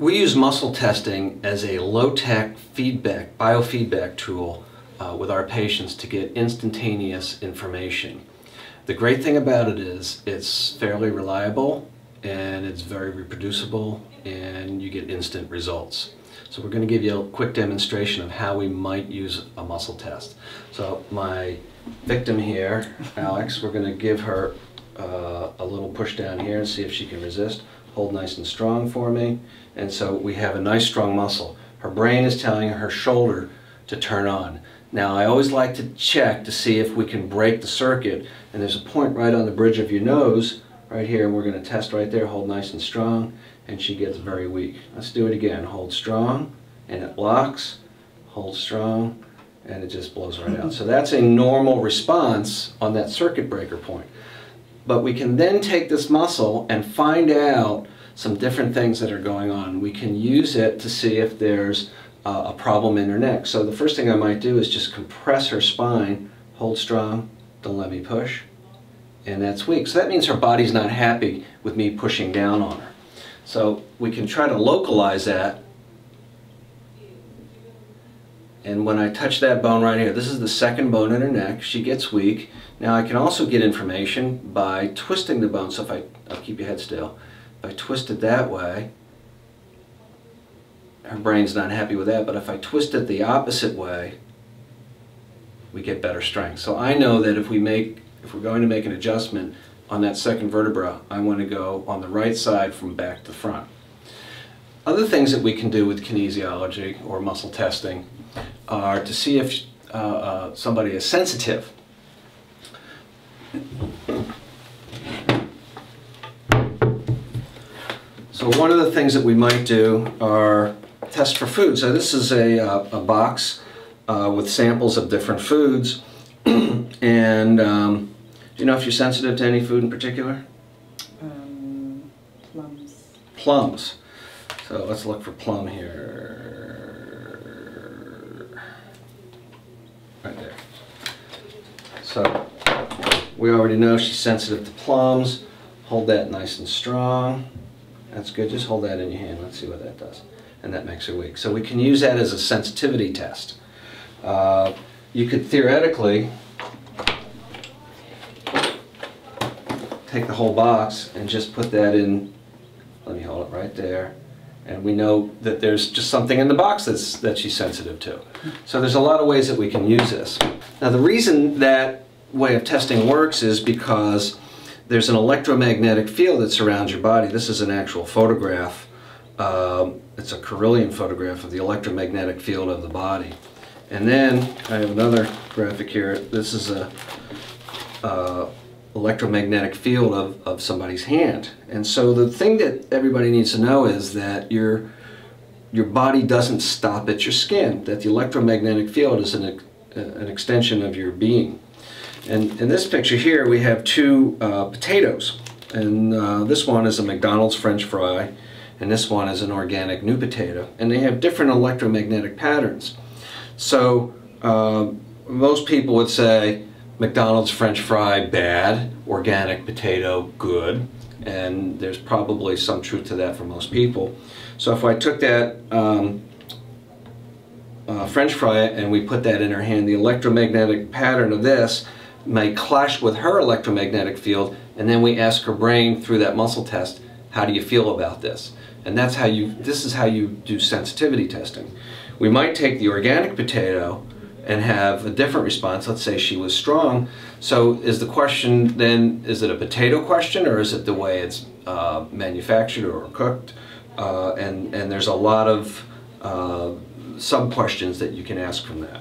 We use muscle testing as a low-tech feedback, biofeedback tool with our patients to get instantaneous information. The great thing about it is it's fairly reliable and it's very reproducible and you get instant results. So we're going to give you a quick demonstration of how we might use a muscle test. So my victim here, Alex, we're going to give her a little push down here and see if she can resist. Hold nice and strong for me. And so we have a nice strong muscle. Her brain is telling her shoulder to turn on. Now I always like to check to see if we can break the circuit, and there's a point right on the bridge of your nose right here, and we're going to test right there. Hold nice and strong, and she gets very weak. Let's do it again. Hold strong and it locks. Hold strong and it just blows right out. So that's a normal response on that circuit breaker point. But we can then take this muscle and find out some different things that are going on. We can use it to see if there's a problem in her neck. So the first thing I might do is just compress her spine, hold strong, don't let me push, and that's weak. So that means her body's not happy with me pushing down on her. So we can try to localize that. And when I touch that bone right here, this is the second bone in her neck, she gets weak. Now I can also get information by twisting the bone. So if I'll keep your head still. If I twist it that way, her brain's not happy with that, but if I twist it the opposite way, we get better strength. So I know that if we're going to make an adjustment on that second vertebra, I want to go on the right side from back to front. Other things that we can do with kinesiology or muscle testing are to see if somebody is sensitive. So one of the things that we might do are test for food. So this is a box with samples of different foods. And do you know if you're sensitive to any food in particular? Plums. Plums. So let's look for plum here. Right there. So we already know she's sensitive to plums. Hold that nice and strong. That's good. Just hold that in your hand. Let's see what that does. And that makes her weak. So we can use that as a sensitivity test. You could theoretically take the whole box and just put that in. Let me hold it right there. And we know that there's just something in the box that she's sensitive to. So there's a lot of ways that we can use this. Now the reason that way of testing works is because there's an electromagnetic field that surrounds your body. This is an actual photograph. It's a Carillion photograph of the electromagnetic field of the body. And then I have another graphic here. This is a electromagnetic field of somebody's hand. And so the thing that everybody needs to know is that your body doesn't stop at your skin, that the electromagnetic field is an extension of your being. And in this picture here we have two potatoes, and this one is a McDonald's French fry and this one is an organic new potato, and they have different electromagnetic patterns. So most people would say McDonald's French fry bad, organic potato good, and there's probably some truth to that for most people. So if I took that French fry and we put that in her hand, the electromagnetic pattern of this may clash with her electromagnetic field, and then we ask her brain through that muscle test, how do you feel about this? And this is how you do sensitivity testing. We might take the organic potato and have a different response. Let's say she was strong. So is the question then, is it a potato question, or is it the way it's manufactured or cooked? And there's a lot of sub-questions that you can ask from that.